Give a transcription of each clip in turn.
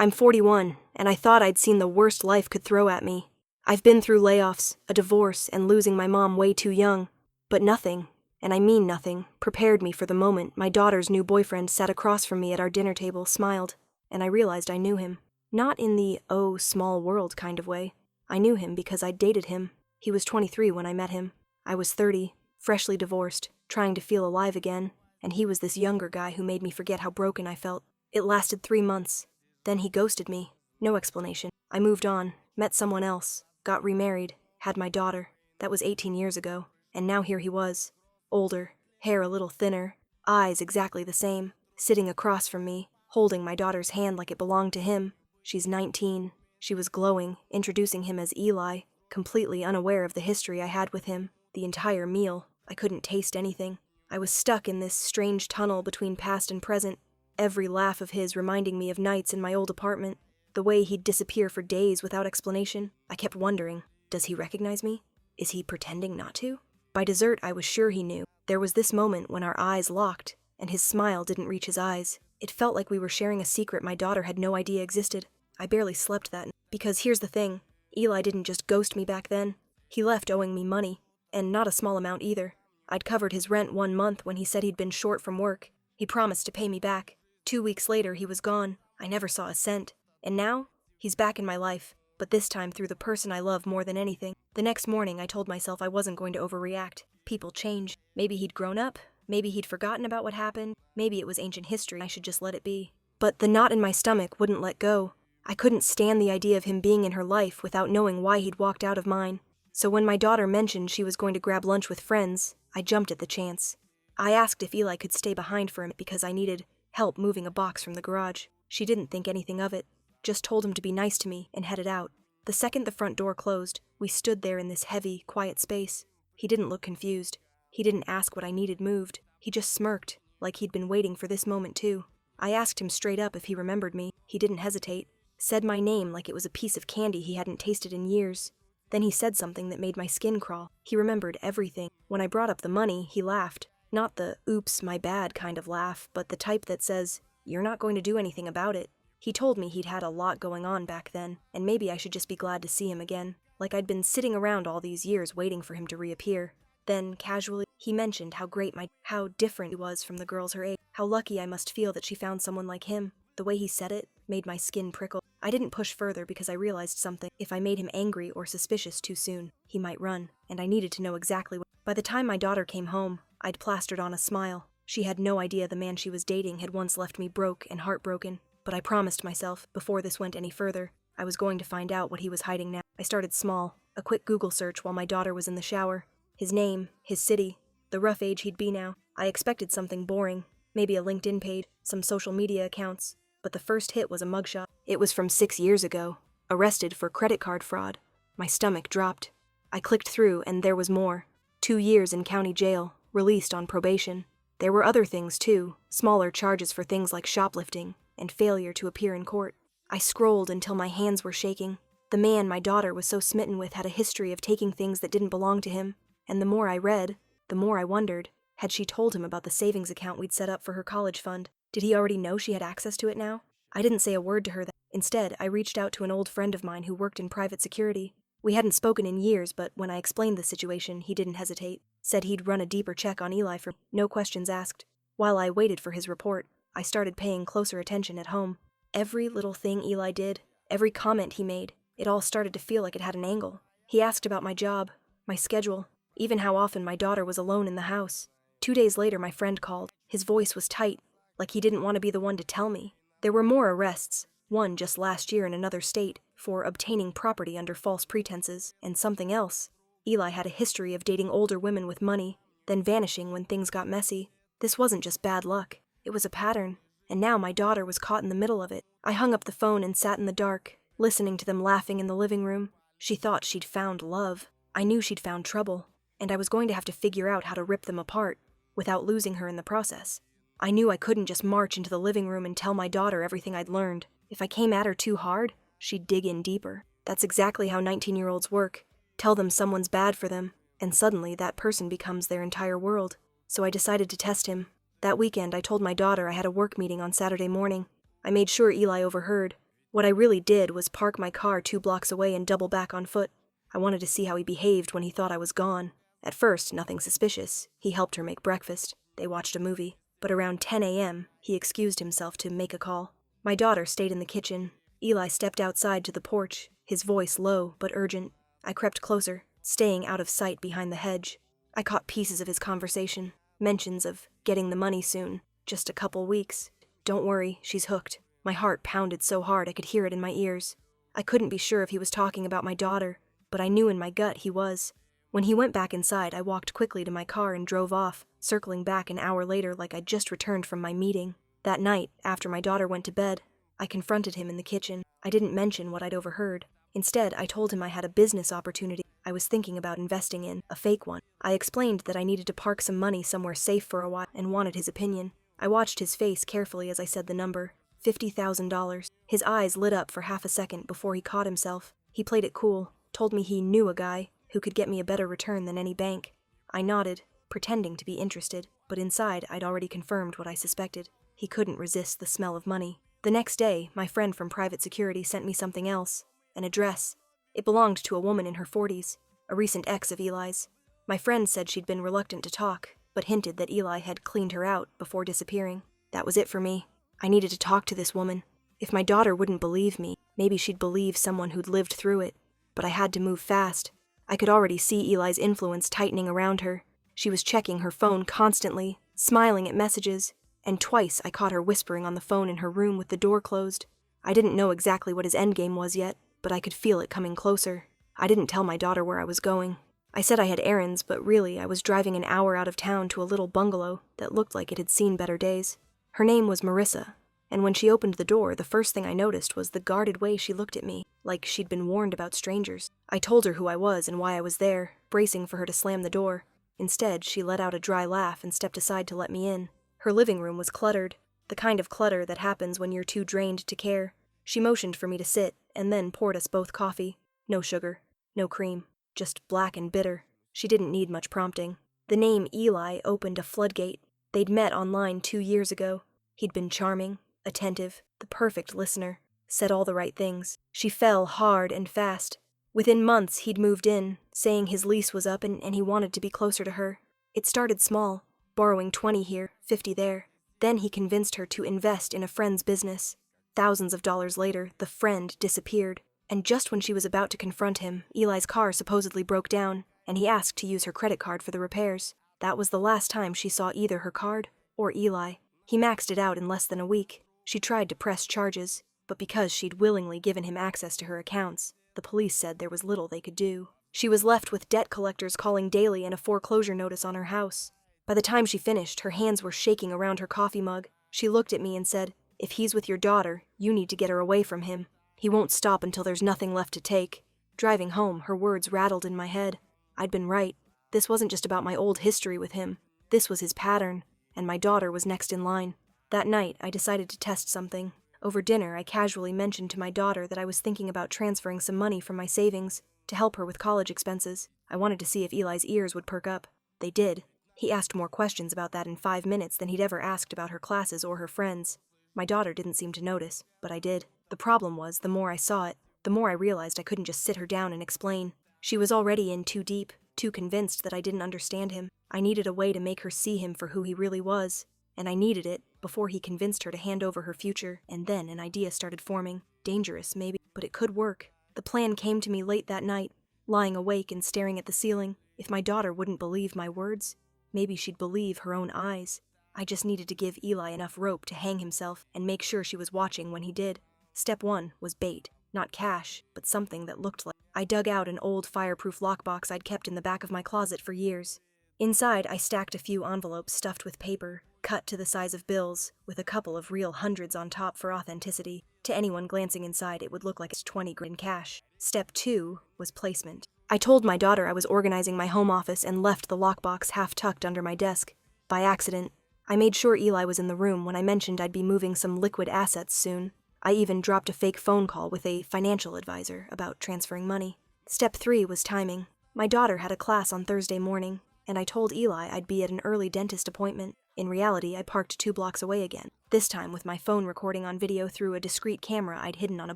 I'm 41, and I thought I'd seen the worst life could throw at me. I've been through layoffs, a divorce, and losing my mom way too young. But nothing, and I mean nothing, prepared me for the moment my daughter's new boyfriend sat across from me at our dinner table, smiled, and I realized I knew him. Not in the, oh, small world kind of way. I knew him because I'd dated him. He was 23 when I met him. I was 30, freshly divorced, trying to feel alive again, and he was this younger guy who made me forget how broken I felt. It lasted 3 months. Then he ghosted me. No explanation. I moved on, met someone else, got remarried, had my daughter. That was 18 years ago. And now here he was. Older, hair a little thinner, eyes exactly the same, sitting across from me, holding my daughter's hand like it belonged to him. She's 19. She was glowing, introducing him as Eli, completely unaware of the history I had with him. The entire meal, I couldn't taste anything. I was stuck in this strange tunnel between past and present, every laugh of his reminding me of nights in my old apartment. The way he'd disappear for days without explanation. I kept wondering, does he recognize me? Is he pretending not to? By dessert, I was sure he knew. There was this moment when our eyes locked, and his smile didn't reach his eyes. It felt like we were sharing a secret my daughter had no idea existed. I barely slept that night. Because here's the thing, Eli didn't just ghost me back then. He left owing me money, and not a small amount either. I'd covered his rent 1 month when he said he'd been short from work. He promised to pay me back. 2 weeks later, he was gone. I never saw a cent. And now, he's back in my life, but this time through the person I love more than anything. The next morning, I told myself I wasn't going to overreact. People change. Maybe he'd grown up. Maybe he'd forgotten about what happened. Maybe it was ancient history. I should just let it be. But the knot in my stomach wouldn't let go. I couldn't stand the idea of him being in her life without knowing why he'd walked out of mine. So when my daughter mentioned she was going to grab lunch with friends, I jumped at the chance. I asked if Eli could stay behind for him because I needed help moving a box from the garage. She didn't think anything of it. Just told him to be nice to me and headed out. The second the front door closed, we stood there in this heavy, quiet space. He didn't look confused. He didn't ask what I needed moved. He just smirked, like he'd been waiting for this moment too. I asked him straight up if he remembered me. He didn't hesitate. Said my name like it was a piece of candy he hadn't tasted in years. Then he said something that made my skin crawl. He remembered everything. When I brought up the money, he laughed. Not the oops, my bad kind of laugh, but the type that says, you're not going to do anything about it. He told me he'd had a lot going on back then, and maybe I should just be glad to see him again, like I'd been sitting around all these years waiting for him to reappear. Then, casually, he mentioned how different he was from the girls her age, how lucky I must feel that she found someone like him. The way he said it made my skin prickle. I didn't push further because I realized something. If I made him angry or suspicious too soon, he might run, and I needed to know exactly what. By the time my daughter came home, I'd plastered on a smile. She had no idea the man she was dating had once left me broke and heartbroken. But I promised myself, before this went any further, I was going to find out what he was hiding now. I started small, a quick Google search while my daughter was in the shower. His name, his city, the rough age he'd be now. I expected something boring, maybe a LinkedIn page, some social media accounts. But the first hit was a mugshot. It was from 6 years ago, arrested for credit card fraud. My stomach dropped. I clicked through and there was more. 2 years in county jail, released on probation. There were other things too, smaller charges for things like shoplifting and failure to appear in court. I scrolled until my hands were shaking. The man my daughter was so smitten with had a history of taking things that didn't belong to him, and the more I read, the more I wondered, had she told him about the savings account we'd set up for her college fund? Did he already know she had access to it now? I didn't say a word to her that. Instead, I reached out to an old friend of mine who worked in private security. We hadn't spoken in years, but when I explained the situation, he didn't hesitate. Said he'd run a deeper check on Eli for no questions asked. While I waited for his report, I started paying closer attention at home. Every little thing Eli did, every comment he made, it all started to feel like it had an angle. He asked about my job, my schedule, even how often my daughter was alone in the house. 2 days later, my friend called. His voice was tight, like he didn't want to be the one to tell me. There were more arrests, one just last year in another state, for obtaining property under false pretenses, and something else. Eli had a history of dating older women with money, then vanishing when things got messy. This wasn't just bad luck. It was a pattern, and now my daughter was caught in the middle of it. I hung up the phone and sat in the dark, listening to them laughing in the living room. She thought she'd found love. I knew she'd found trouble, and I was going to have to figure out how to rip them apart, without losing her in the process. I knew I couldn't just march into the living room and tell my daughter everything I'd learned. If I came at her too hard, she'd dig in deeper. That's exactly how 19-year-olds work. Tell them someone's bad for them, and suddenly that person becomes their entire world. So I decided to test him. That weekend, I told my daughter I had a work meeting on Saturday morning. I made sure Eli overheard. What I really did was park my car 2 blocks away and double back on foot. I wanted to see how he behaved when he thought I was gone. At first, nothing suspicious. He helped her make breakfast. They watched a movie. But around 10 a.m., he excused himself to make a call. My daughter stayed in the kitchen. Eli stepped outside to the porch, his voice low but urgent. I crept closer, staying out of sight behind the hedge. I caught pieces of his conversation, mentions of getting the money soon, just a couple weeks. Don't worry, she's hooked. My heart pounded so hard I could hear it in my ears. I couldn't be sure if he was talking about my daughter, but I knew in my gut he was. When he went back inside, I walked quickly to my car and drove off, circling back an hour later like I'd just returned from my meeting. That night, after my daughter went to bed, I confronted him in the kitchen. I didn't mention what I'd overheard. Instead, I told him I had a business opportunity I was thinking about investing in, a fake one. I explained that I needed to park some money somewhere safe for a while and wanted his opinion. I watched his face carefully as I said the number, $50,000. His eyes lit up for half a second before he caught himself. He played it cool, told me he knew a guy who could get me a better return than any bank. I nodded, pretending to be interested, but inside I'd already confirmed what I suspected. He couldn't resist the smell of money. The next day, my friend from private security sent me something else, an address. It belonged to a woman in her 40s, a recent ex of Eli's. My friend said she'd been reluctant to talk, but hinted that Eli had cleaned her out before disappearing. That was it for me. I needed to talk to this woman. If my daughter wouldn't believe me, maybe she'd believe someone who'd lived through it. But I had to move fast. I could already see Eli's influence tightening around her. She was checking her phone constantly, smiling at messages, and twice I caught her whispering on the phone in her room with the door closed. I didn't know exactly what his endgame was yet, but I could feel it coming closer. I didn't tell my daughter where I was going. I said I had errands, but really I was driving an hour out of town to a little bungalow that looked like it had seen better days. Her name was Marissa, and when she opened the door, the first thing I noticed was the guarded way she looked at me, like she'd been warned about strangers. I told her who I was and why I was there, bracing for her to slam the door. Instead, she let out a dry laugh and stepped aside to let me in. Her living room was cluttered, the kind of clutter that happens when you're too drained to care. She motioned for me to sit, and then poured us both coffee. No sugar, no cream, just black and bitter. She didn't need much prompting. The name Eli opened a floodgate. They'd met online 2 years ago. He'd been charming, attentive, the perfect listener, said all the right things. She fell hard and fast. Within months, he'd moved in, saying his lease was up and he wanted to be closer to her. It started small, borrowing 20 here, 50 there. Then he convinced her to invest in a friend's business. Thousands of dollars later, the friend disappeared. And just when she was about to confront him, Eli's car supposedly broke down, and he asked to use her credit card for the repairs. That was the last time she saw either her card or Eli. He maxed it out in less than a week. She tried to press charges, but because she'd willingly given him access to her accounts, the police said there was little they could do. She was left with debt collectors calling daily and a foreclosure notice on her house. By the time she finished, her hands were shaking around her coffee mug. She looked at me and said, "If he's with your daughter, you need to get her away from him. He won't stop until there's nothing left to take." Driving home, her words rattled in my head. I'd been right. This wasn't just about my old history with him. This was his pattern, and my daughter was next in line. That night, I decided to test something. Over dinner, I casually mentioned to my daughter that I was thinking about transferring some money from my savings to help her with college expenses. I wanted to see if Eli's ears would perk up. They did. He asked more questions about that in 5 minutes than he'd ever asked about her classes or her friends. My daughter didn't seem to notice, but I did. The problem was, the more I saw it, the more I realized I couldn't just sit her down and explain. She was already in too deep, too convinced that I didn't understand him. I needed a way to make her see him for who he really was, and I needed it before he convinced her to hand over her future, and then an idea started forming. Dangerous, maybe, but it could work. The plan came to me late that night, lying awake and staring at the ceiling. If my daughter wouldn't believe my words, maybe she'd believe her own eyes. I just needed to give Eli enough rope to hang himself and make sure she was watching when he did. Step 1 was bait. Not cash, but something that looked like. I dug out an old fireproof lockbox I'd kept in the back of my closet for years. Inside, I stacked a few envelopes stuffed with paper, cut to the size of bills, with a couple of real hundreds on top for authenticity. To anyone glancing inside, it would look like it's 20 grand in cash. Step 2 was placement. I told my daughter I was organizing my home office and left the lockbox half tucked under my desk. By accident, I made sure Eli was in the room when I mentioned I'd be moving some liquid assets soon. I even dropped a fake phone call with a financial advisor about transferring money. Step 3 was timing. My daughter had a class on Thursday morning, and I told Eli I'd be at an early dentist appointment. In reality, I parked 2 blocks away again, this time with my phone recording on video through a discreet camera I'd hidden on a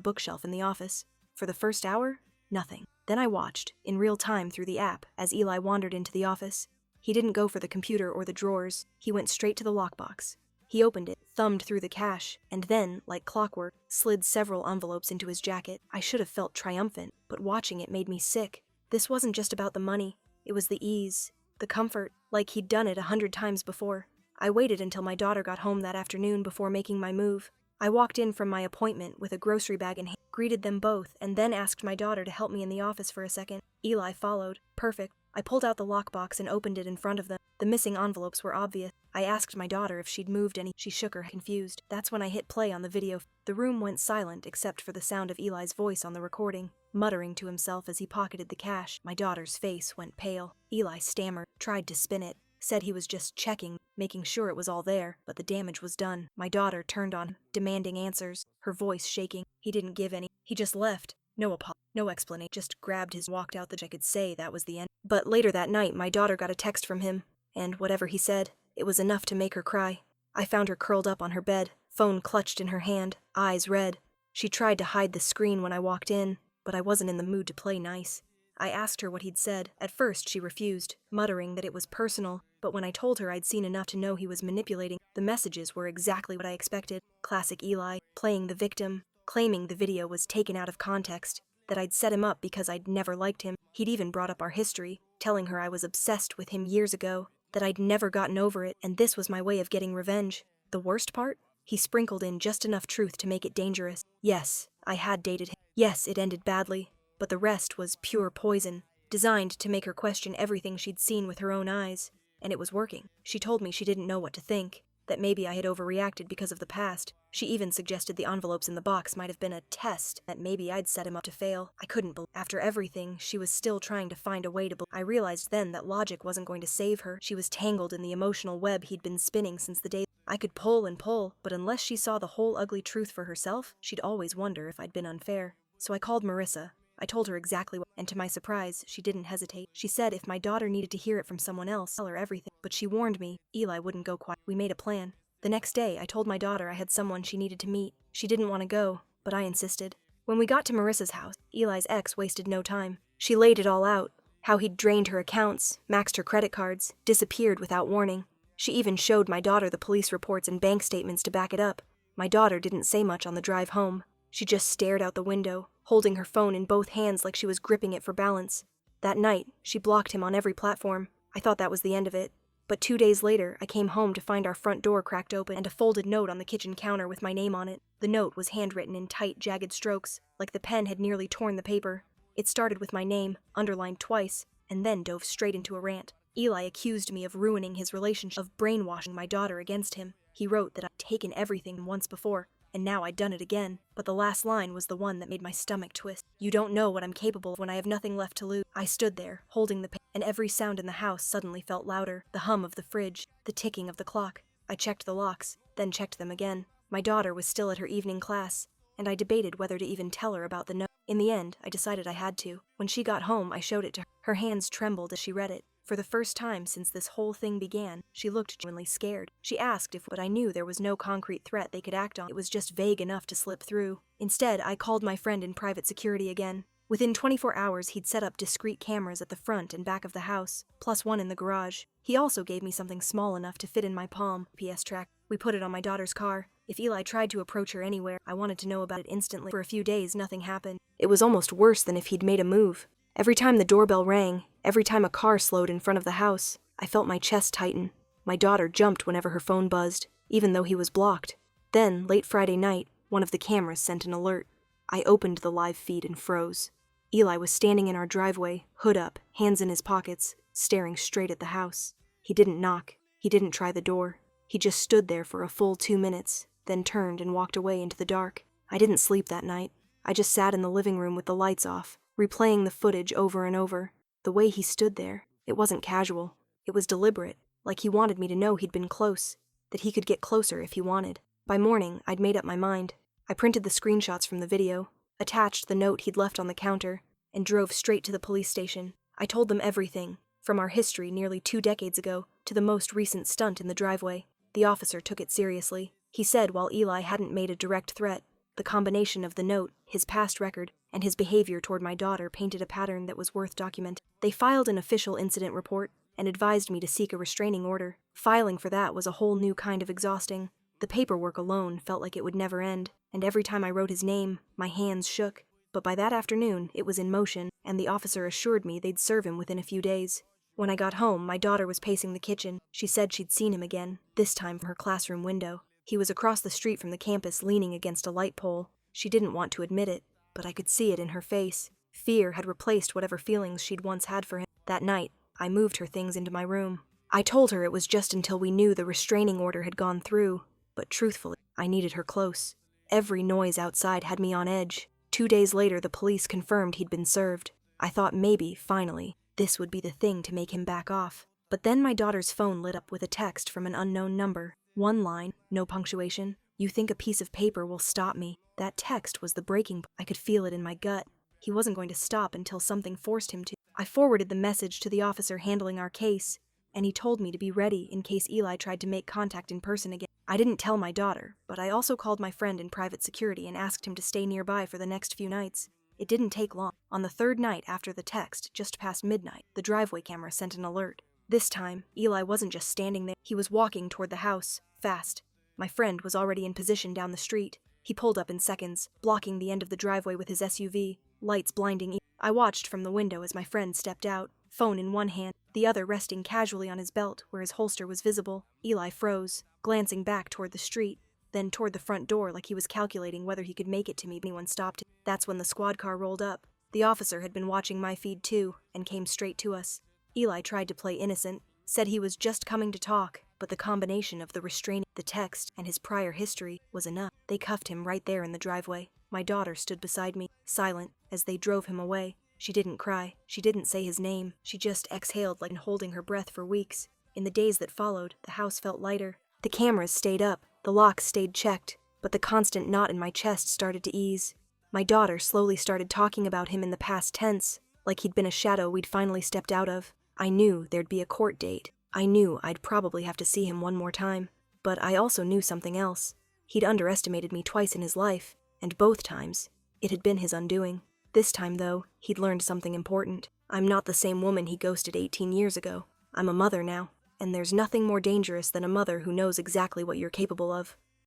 bookshelf in the office. For the first hour, nothing. Then I watched, in real time through the app, as Eli wandered into the office. He didn't go for the computer or the drawers, he went straight to the lockbox. He opened it, thumbed through the cash, and then, like clockwork, slid several envelopes into his jacket. I should have felt triumphant, but watching it made me sick. This wasn't just about the money, it was the ease, the comfort, like he'd done it 100 times before. I waited until my daughter got home that afternoon before making my move. I walked in from my appointment with a grocery bag in hand, greeted them both, and then asked my daughter to help me in the office for a second. Eli followed. Perfect. I pulled out the lockbox and opened it in front of them. The missing envelopes were obvious. I asked my daughter if she'd moved any. She shook her head, confused. That's when I hit play on the video. The room went silent except for the sound of Eli's voice on the recording, muttering to himself as he pocketed the cash. My daughter's face went pale. Eli stammered, tried to spin it, said he was just checking, making sure it was all there, but the damage was done. My daughter turned on, demanding answers, her voice shaking. He didn't give any. He just left. No apology, no explanation, just grabbed his walked out. I could say that was the end. But later that night, my daughter got a text from him, and whatever he said, it was enough to make her cry. I found her curled up on her bed, phone clutched in her hand, eyes red. She tried to hide the screen when I walked in, but I wasn't in the mood to play nice. I asked her what he'd said. At first, she refused, muttering that it was personal, but when I told her I'd seen enough to know he was manipulating, the messages were exactly what I expected. Classic Eli, playing the victim, claiming the video was taken out of context, that I'd set him up because I'd never liked him. He'd even brought up our history, telling her I was obsessed with him years ago, that I'd never gotten over it, and this was my way of getting revenge. The worst part? He sprinkled in just enough truth to make it dangerous. Yes, I had dated him. Yes, it ended badly, but the rest was pure poison, designed to make her question everything she'd seen with her own eyes. And it was working. She told me she didn't know what to think, that maybe I had overreacted because of the past. She even suggested the envelopes in the box might have been a test, that maybe I'd set him up to fail. I couldn't believe. After everything, she was still trying to find a way to believe. I realized then that logic wasn't going to save her. She was tangled in the emotional web he'd been spinning since the day. I could pull and pull, but unless she saw the whole ugly truth for herself, she'd always wonder if I'd been unfair. So I called Marissa. I told her exactly what, and to my surprise, she didn't hesitate. She said if my daughter needed to hear it from someone else, tell her everything. But she warned me, Eli wouldn't go quiet. We made a plan. The next day, I told my daughter I had someone she needed to meet. She didn't want to go, but I insisted. When we got to Marissa's house, Eli's ex wasted no time. She laid it all out, how he'd drained her accounts, maxed her credit cards, disappeared without warning. She even showed my daughter the police reports and bank statements to back it up. My daughter didn't say much on the drive home. She just stared out the window, holding her phone in both hands like she was gripping it for balance. That night, she blocked him on every platform. I thought that was the end of it. But 2 days later, I came home to find our front door cracked open and a folded note on the kitchen counter with my name on it. The note was handwritten in tight, jagged strokes, like the pen had nearly torn the paper. It started with my name, underlined twice, and then dove straight into a rant. Eli accused me of ruining his relationship, of brainwashing my daughter against him. He wrote that I'd taken everything once before, and now I'd done it again. But the last line was the one that made my stomach twist. You don't know what I'm capable of when I have nothing left to lose. I stood there, holding the pen, and every sound in the house suddenly felt louder. The hum of the fridge, the ticking of the clock. I checked the locks, then checked them again. My daughter was still at her evening class, and I debated whether to even tell her about the note. In the end, I decided I had to. When she got home, I showed it to her. Her hands trembled as she read it. For the first time since this whole thing began, she looked genuinely scared. She asked but I knew there was no concrete threat they could act on. It was just vague enough to slip through. Instead, I called my friend in private security again. Within 24 hours, he'd set up discreet cameras at the front and back of the house, plus one in the garage. He also gave me something small enough to fit in my palm, GPS track. We put it on my daughter's car. If Eli tried to approach her anywhere, I wanted to know about it instantly. For a few days, nothing happened. It was almost worse than if he'd made a move. Every time the doorbell rang, every time a car slowed in front of the house, I felt my chest tighten. My daughter jumped whenever her phone buzzed, even though he was blocked. Then, late Friday night, one of the cameras sent an alert. I opened the live feed and froze. Eli was standing in our driveway, hood up, hands in his pockets, staring straight at the house. He didn't knock. He didn't try the door. He just stood there for a full 2 minutes, then turned and walked away into the dark. I didn't sleep that night. I just sat in the living room with the lights off, replaying the footage over and over. The way he stood there, it wasn't casual. It was deliberate, like he wanted me to know he'd been close, that he could get closer if he wanted. By morning, I'd made up my mind. I printed the screenshots from the video, attached the note he'd left on the counter, and drove straight to the police station. I told them everything, from our history nearly 2 decades ago, to the most recent stunt in the driveway. The officer took it seriously. He said while Eli hadn't made a direct threat, the combination of the note, his past record, and his behavior toward my daughter painted a pattern that was worth documenting. They filed an official incident report and advised me to seek a restraining order. Filing for that was a whole new kind of exhausting. The paperwork alone felt like it would never end, and every time I wrote his name, my hands shook. But by that afternoon, it was in motion, and the officer assured me they'd serve him within a few days. When I got home, my daughter was pacing the kitchen. She said she'd seen him again, this time from her classroom window. He was across the street from the campus, leaning against a light pole. She didn't want to admit it, but I could see it in her face. Fear had replaced whatever feelings she'd once had for him. That night, I moved her things into my room. I told her it was just until we knew the restraining order had gone through, but truthfully, I needed her close. Every noise outside had me on edge. 2 days later, the police confirmed he'd been served. I thought maybe, finally, this would be the thing to make him back off. But then my daughter's phone lit up with a text from an unknown number. One line, no punctuation. "You think a piece of paper will stop me?" That text was the breaking point. I could feel it in my gut. He wasn't going to stop until something forced him to. I forwarded the message to the officer handling our case, and he told me to be ready in case Eli tried to make contact in person again. I didn't tell my daughter, but I also called my friend in private security and asked him to stay nearby for the next few nights. It didn't take long. On the third night after the text, just past midnight, the driveway camera sent an alert. This time, Eli wasn't just standing there. He was walking toward the house, fast. My friend was already in position down the street. He pulled up in seconds, blocking the end of the driveway with his SUV, lights blinding. I watched from the window as my friend stepped out, phone in one hand, the other resting casually on his belt where his holster was visible. Eli froze, glancing back toward the street, then toward the front door like he was calculating whether he could make it to me if anyone stopped him. That's when the squad car rolled up. The officer had been watching my feed too, and came straight to us. Eli tried to play innocent, said he was just coming to talk, but the combination of the restraining, the text, and his prior history was enough. They cuffed him right there in the driveway. My daughter stood beside me, silent, as they drove him away. She didn't cry. She didn't say his name. She just exhaled like holding her breath for weeks. In the days that followed, the house felt lighter. The cameras stayed up, the locks stayed checked, but the constant knot in my chest started to ease. My daughter slowly started talking about him in the past tense, like he'd been a shadow we'd finally stepped out of. I knew there'd be a court date. I knew I'd probably have to see him one more time. But I also knew something else. He'd underestimated me twice in his life, and both times, it had been his undoing. This time, though, he'd learned something important. I'm not the same woman he ghosted 18 years ago. I'm a mother now, and there's nothing more dangerous than a mother who knows exactly what you're capable of.